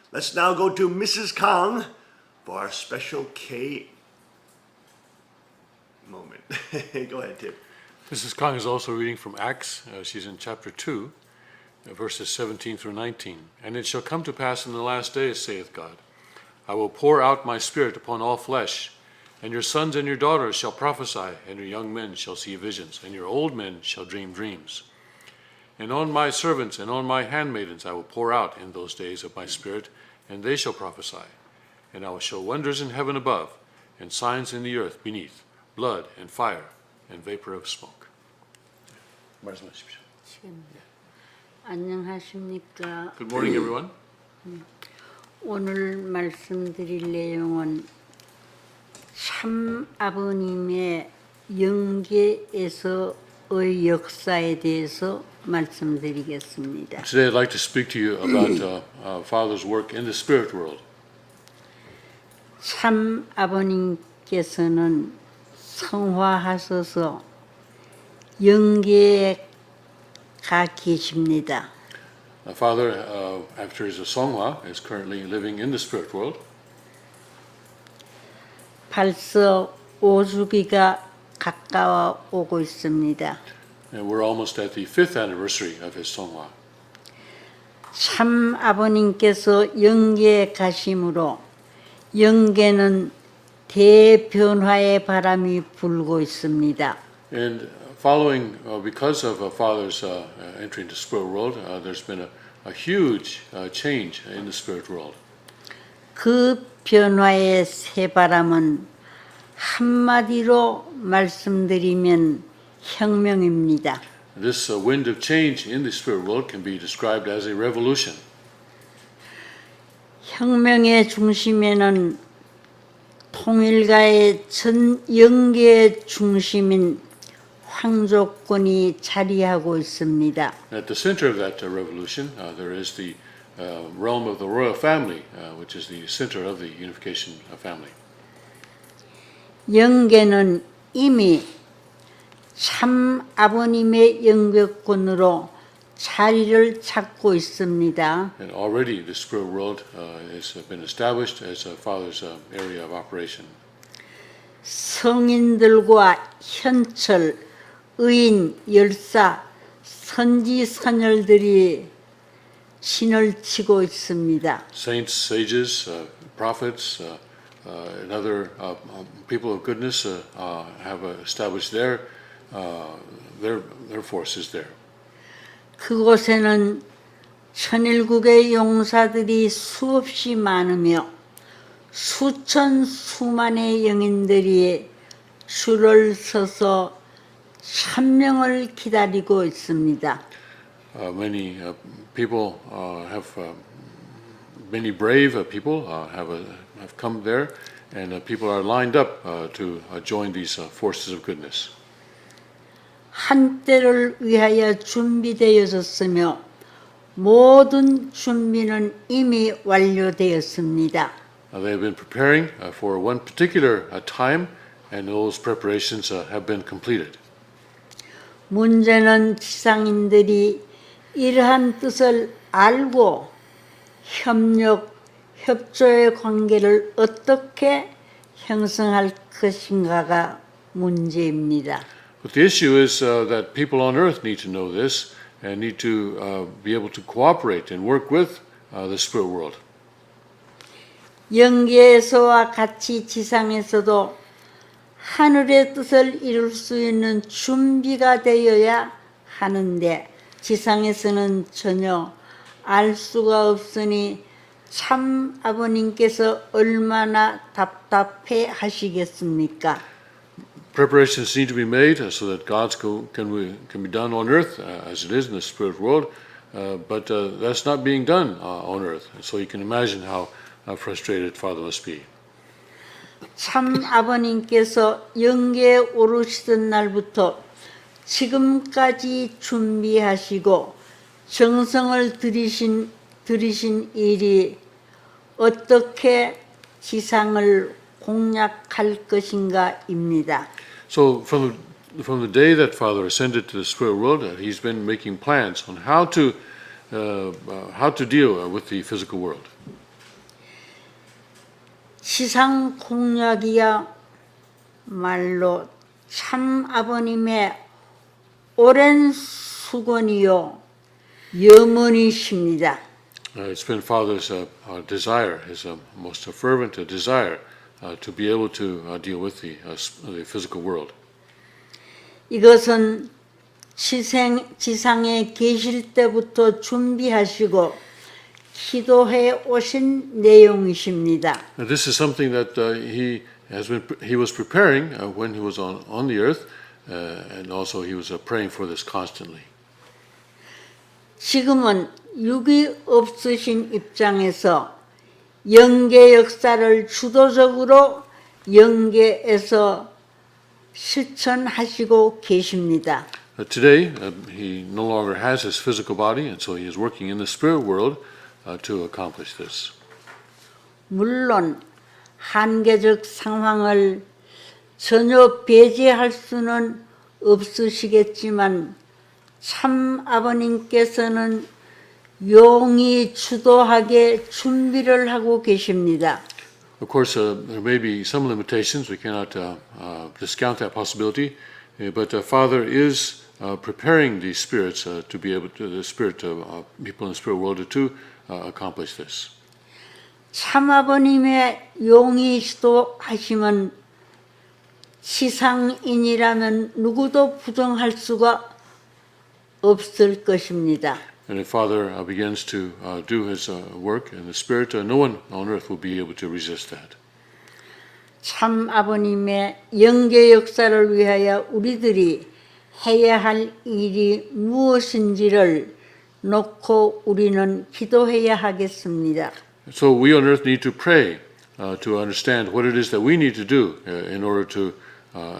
Let's now go to Mrs. Kang for our special K moment. Go ahead, Tim. Mrs. Kang is also reading from Acts. She's in chapter 2, verses 17 through 19. And it shall come to pass in the last days, saith God, I will pour out my spirit upon all flesh, and your sons and your daughters shall prophesy, and your young men shall see visions, and your old men shall dream dreams. And on my servants and on my handmaidens I will pour out in those days of my spirit, and they shall prophesy. And I will show wonders in heaven above, and signs in the earth beneath, blood and fire and vapor of smoke. 말씀하십시오. 안녕하십니까. Good morning, everyone. 오늘 말씀드릴 내용은 참 아버님의 영계에서의 역사에 대해서 말씀드리겠습니다. Today I'd like to speak to you about Father's work in the spirit world. 참 아버님께서는 성화하셔서 영계에 가 계십니다. Father, after his Songhwa, is currently living in the spirit world. 벌써 5주기가 가까워 오고 있습니다. And we're almost at the 5th anniversary of his Songhwa. 참 아버님께서 영계에 가심으로 영계는 대변화의 바람이 불고 있습니다. And following, because of Father's entry into the spirit world, there's been a huge change in the spirit world. 그 변화의 새바람은 한마디로 말씀드리면 혁명입니다. This wind of change in the spirit world can be described as a revolution. 혁명의 중심에는 통일가의 전 영계의 중심인 황족권이 자리하고 있습니다. At the center of that revolution, there is the realm of the royal family, which is the center of the unification family. 영계는 이미 참 아버님의 영계권으로 자리를 찾고 있습니다. And already the spirit world has been established as a Father's area of operation. 성인들과 현철, 의인, 열사, 선지, 선열들이 신을 치고 있습니다. Saints, sages, prophets, and other people of goodness have established their forces there. 그곳에는 천일국의 용사들이 수없이 많으며 수천 수만의 영인들이 줄을 서서 천명을 기다리고 있습니다. Many people many brave people have come there, and people are lined up to join these forces of goodness. 한때를 위하여 준비되어졌으며 모든 준비는 이미 완료되었습니다. They have been preparing for one particular time, and those preparations have been completed. 문제는 지상인들이 이러한 뜻을 알고 협조의 관계를 어떻게 형성할 것인가가 문제입니다. But the issue is that people on earth need to know this and need to be able to cooperate and work with the spirit world. 영계에서와 같이 지상에서도 하늘의 뜻을 이룰 수 있는 준비가 되어야 하는데 지상에서는 전혀 알 수가 없으니 참 아버님께서 얼마나 답답해 하시겠습니까? Preparations need to be made so that God's can be done on earth as it is in the spirit world, but that's not being done on earth. So you can imagine how frustrated Father must be. 참 아버님께서 영계에 오르시던 날부터 지금까지 준비하시고 정성을 들이신 일이 어떻게 지상을 공략할 것인가입니다. So from the day that Father ascended to the spirit world, he's been making plans on how to deal with the physical world. 지상 공약이야 말로 참 아버님의 오랜 수건이요 염원이십니다. It's been Father's desire, his most fervent desire, to be able to deal with the physical world. 이것은 지상에 계실 때부터 준비하시고 기도해 오신 내용이십니다. Now, this is something that he was preparing when he was on the earth, and also he was praying for this constantly. 지금은 육이 없으신 입장에서 영계 역사를 주도적으로 영계에서 실천하시고 계십니다. Today, he no longer has his physical body, and so he is working in the spirit world to accomplish this. 물론 한계적 상황을 전혀 배제할 수는 없으시겠지만 참 아버님께서는 용이 주도하게 준비를 하고 계십니다. Of course, there may be some limitations. We cannot discount that possibility, but Father is preparing the spirits to be able to, the spirit people in the spirit world to accomplish this. 참 아버님의 용이 주도하시면 지상인이라면 누구도 부정할 수가 없을 것입니다. And if Father begins to do his work in the Spirit, no one on earth will be able to resist that. 참 아버님의 영계 역사를 위하여 우리들이 해야 할 일이 무엇인지를 놓고 우리는 기도해야 하겠습니다. So we on earth need to pray to understand what it is that we need to do in order to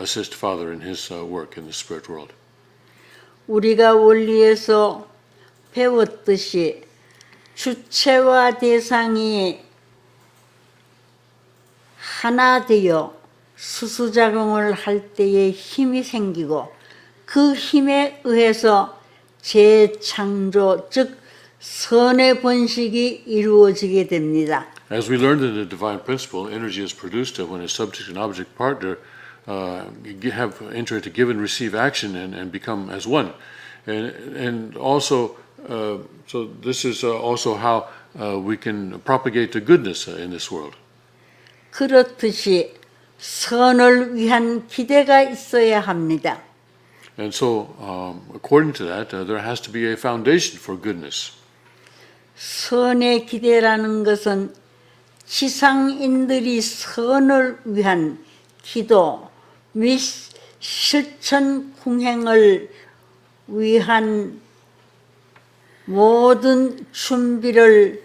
assist Father in his work in the spirit world. 우리가 원리에서 배웠듯이 주체와 대상이 하나 되어 수수작용을 할 때에 힘이 생기고 그 힘에 의해서 재창조, 즉 선의 번식이 이루어지게 됩니다. As we learned in the divine principle, energy is produced when a subject and object partner have enter into give and receive action and become as one. And also, so this is also how we can propagate the goodness in this world. 그렇듯이 선을 위한 기대가 있어야 합니다. And so, according to that, there has to be a foundation for goodness. 선의 기대라는 것은 지상인들이 선을 위한 기도 및 실천 공행을 위한 모든 준비를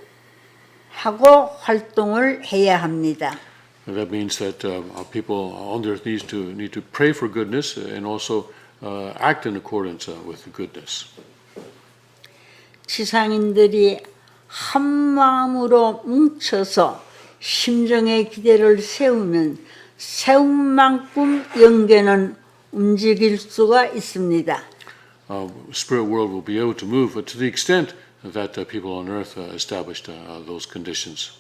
하고 활동을 해야 합니다. And that means that people on the earth need to pray for goodness and also act in accordance with the goodness. 지상인들이 한 마음으로 뭉쳐서 심정의 기대를 세우면 세운 만큼 영계는 움직일 수가 있습니다. Spirit world will be able to move to the extent that people on earth established those conditions.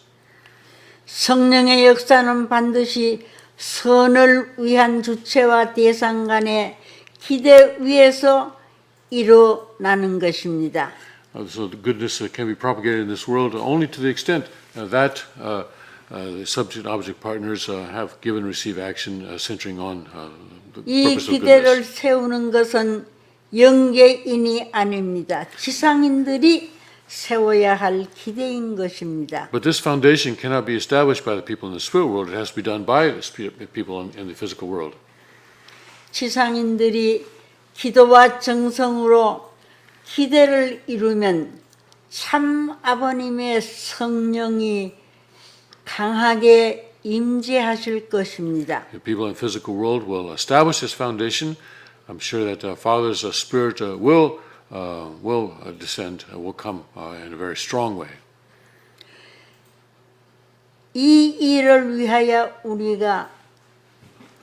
성령의 역사는 반드시 선을 위한 주체와 대상 간의 기대 위에서 일어나는 것입니다. So the goodness can be propagated in this world only to the extent that the subject and object partners have give and receive action centering on the 이 purpose of 기대를 goodness. 세우는 것은 영계인이 아닙니다. 지상인들이 세워야 할 기대인 것입니다. But this foundation cannot be established by the people in the spirit world. It has to be done by the people in the physical world. 지상인들이 기도와 정성으로 기대를 이루면 참 아버님의 성령이 강하게 임재하실 것입니다. The people in the physical world will establish this foundation. I'm sure that Father's Spirit will descend, will come in a very strong way. 이 일을 위하여 우리가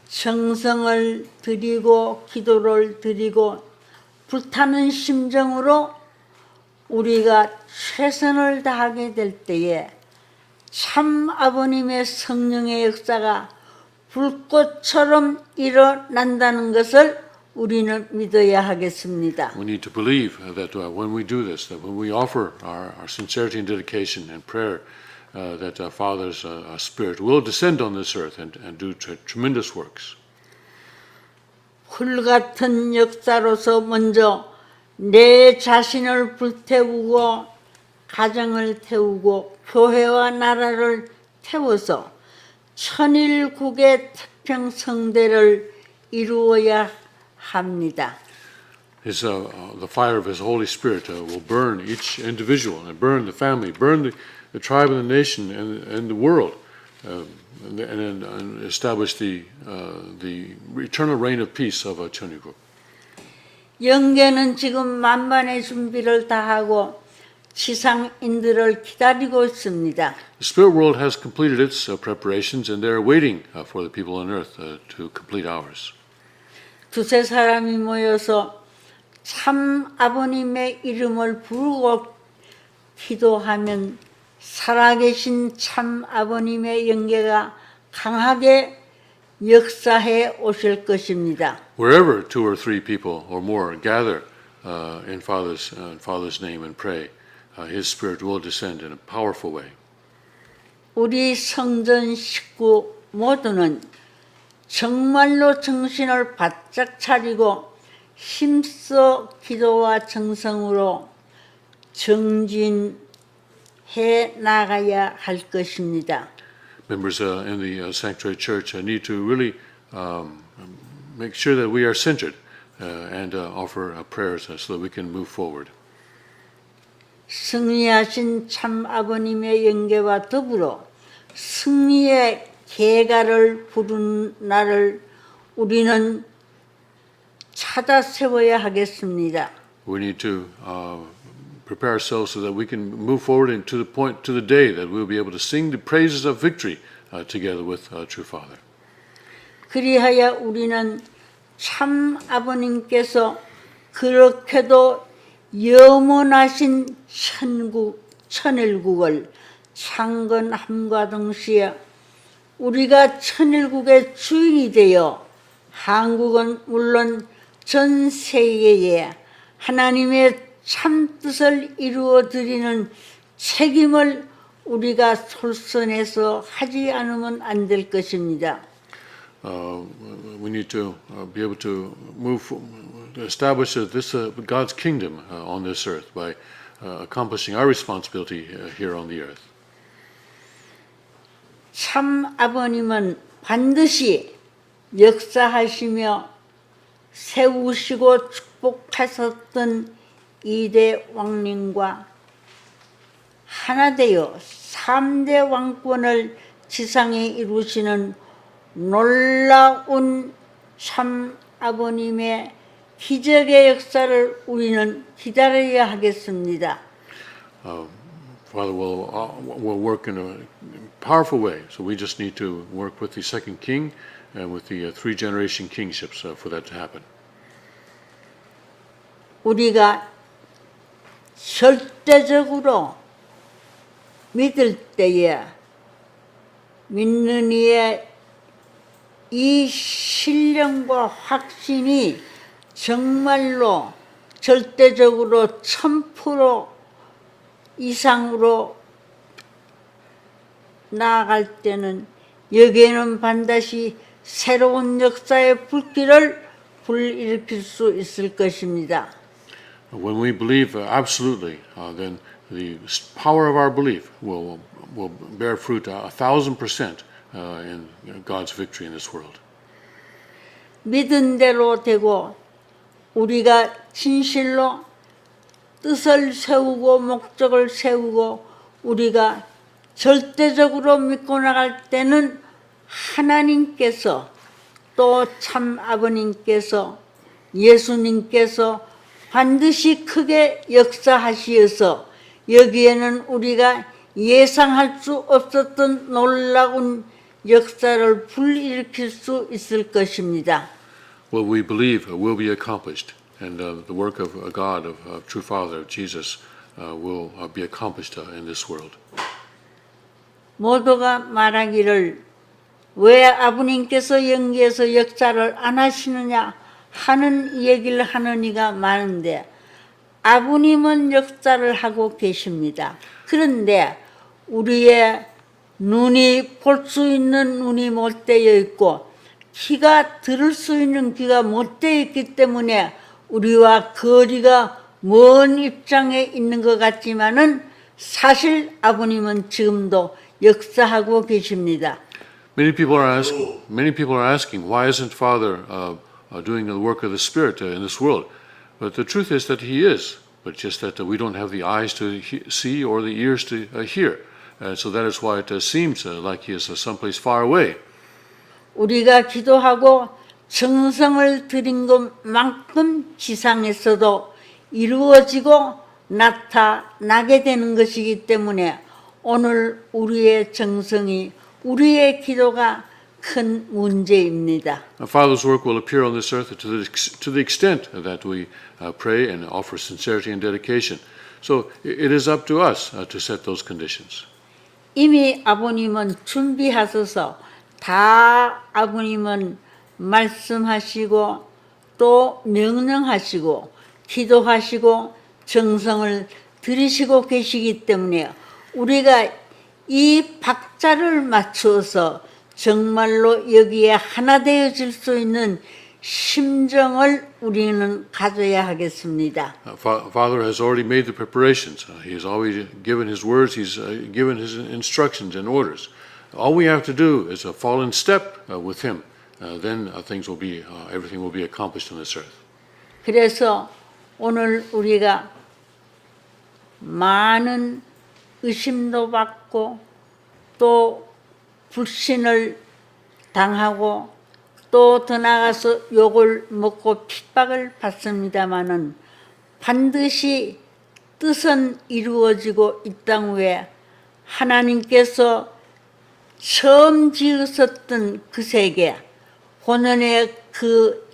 정성을 드리고 기도를 드리고 불타는 심정으로 우리가 최선을 다하게 될 때에 참 아버님의 성령의 역사가 불꽃처럼 일어난다는 것을 우리는 믿어야 하겠습니다. We need to believe that when we do this, that when we offer our sincerity and dedication and prayer, that our Father's Spirit will descend on this earth and do tremendous works. 불같은 역사로서 먼저 내 자신을 불태우고 가정을 태우고 교회와 나라를 태워서 천일국의 태평성대를 이루어야 합니다. The fire of His Holy Spirit will burn each individual and burn the family, burn the tribe and the nation and the world, and establish the eternal reign of peace of 천일국. 영계는 지금 만반의 준비를 다하고 지상인들을 기다리고 있습니다. The spirit world has completed its preparations, and they're waiting for the people on earth to complete ours. 두세 사람이 모여서 참 아버님의 이름을 부르고 기도하면 살아계신 참 아버님의 영계가 강하게 역사해 오실 것입니다. Wherever two or three people or more gather in Father's name and pray, His Spirit will descend in a powerful way. 우리 성전 식구 모두는 정말로 정신을 바짝 차리고 힘써 기도와 정성으로 정진해 나가야 할 것입니다. Members in the Sanctuary Church need to really make sure that we are centered and offer prayers so that we can move forward. 승리하신 참 아버님의 영계와 더불어 승리의 계가를 부른 날을 우리는 찾아 세워야 하겠습니다. We need to prepare ourselves so that we can move forward to the day that we'll be able to sing the praises of victory together with true Father. 그리하여 우리는 참 아버님께서 그렇게도 영원하신 천일국을 창건함과 동시에 우리가 천일국의 주인이 되어 한국은 물론 전 세계에 하나님의 참 뜻을 이루어 드리는 책임을 우리가 솔선해서 하지 않으면 안 될 것입니다. We need to be able to establish God's kingdom on this earth by accomplishing our responsibility here on the earth. 참 아버님은 반드시 역사하시며 세우시고 축복하셨던 이대 왕님과 하나 되어 3대 왕권을 지상에 이루시는 놀라운 참 아버님의 기적의 역사를 우리는 기다려야 하겠습니다. Father will work in a powerful way, so we just need to work with the second king and with the three-generation kingships for that to happen. 우리가 절대적으로 믿을 때에 믿는 이의 이 신령과 확신이 정말로 절대적으로 1000% 이상으로 나아갈 때는 여기에는 반드시 새로운 역사의 불길을 불일으킬 수 있을 것입니다. When we believe absolutely, then the power of our belief will bear fruit 1,000% in God's victory in this world. 믿은 대로 되고 우리가 진실로 뜻을 세우고 목적을 세우고 우리가 절대적으로 믿고 나갈 때는 하나님께서 또 참 아버님께서 예수님께서 반드시 크게 역사하시어서 여기에는 우리가 예상할 수 없었던 놀라운 역사를 불일으킬 수 있을 것입니다. What we believe will be accomplished, and the work of God, of true Father, of Jesus, will be accomplished in this world. 모두가 말하기를 왜 아버님께서 영계에서 역사를 안 하시느냐 하는 얘기를 하는 이가 많은데 아버님은 역사를 하고 계십니다. 그런데 우리의 눈이 볼 수 있는 눈이 못 되어 있고 귀가 들을 수 있는 귀가 못 되어 있기 때문에 우리와 거리가 먼 입장에 있는 것 같지만은 사실 아버님은 지금도 역사하고 계십니다. Many people are asking, why isn't Father doing the work of the Spirit in this world? But the truth is that He is, but just that we don't have the eyes to see or the ears to hear. So that is why it seems like He is someplace far away. 우리가 기도하고 정성을 들인 것만큼 지상에서도 이루어지고 나타나게 되는 것이기 때문에 오늘 우리의 정성이 우리의 기도가 큰 문제입니다. Father's work will appear on this earth to the extent that we pray and offer sincerity and dedication. So it is up to us to set those conditions. 이미 아버님은 준비하셔서 다 아버님은 말씀하시고 또 명령하시고 기도하시고 정성을 들이시고 계시기 때문에 우리가 이 박자를 맞추어서 정말로 여기에 하나 되어질 수 있는 심정을 우리는 가져야 하겠습니다. Father has already made the preparations. He has already given His words. He's given His instructions and orders. All we have to do is fall in step with Him. Then everything will be accomplished on this earth. 그래서 오늘 우리가 많은 의심도 받고 또 불신을 당하고 또 더 나아가서 욕을 먹고 핍박을 받습니다마는 반드시 뜻은 이루어지고 이 땅 위에 하나님께서 처음 지으셨던 그 세계, 본연의 그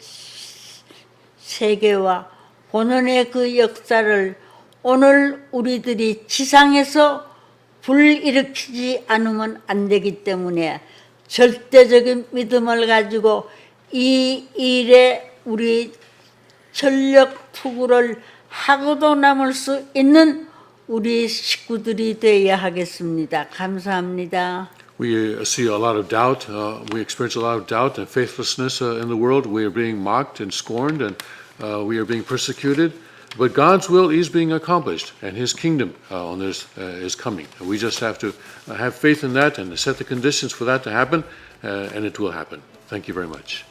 세계와 본연의 그 역사를 오늘 우리들이 지상에서 불일으키지 않으면 안 되기 때문에 절대적인 믿음을 가지고 이 일에 우리 전력 투구를 하고도 남을 수 있는 우리 식구들이 되어야 하겠습니다. 감사합니다. We see a lot of doubt. We experience a lot of doubt and faithlessness in the world. We are being mocked and scorned, and we are being persecuted. But God's will is being accomplished, and His kingdom on this is coming. And we just have to have faith in that and set the conditions for that to happen, and it will happen. Thank you very much.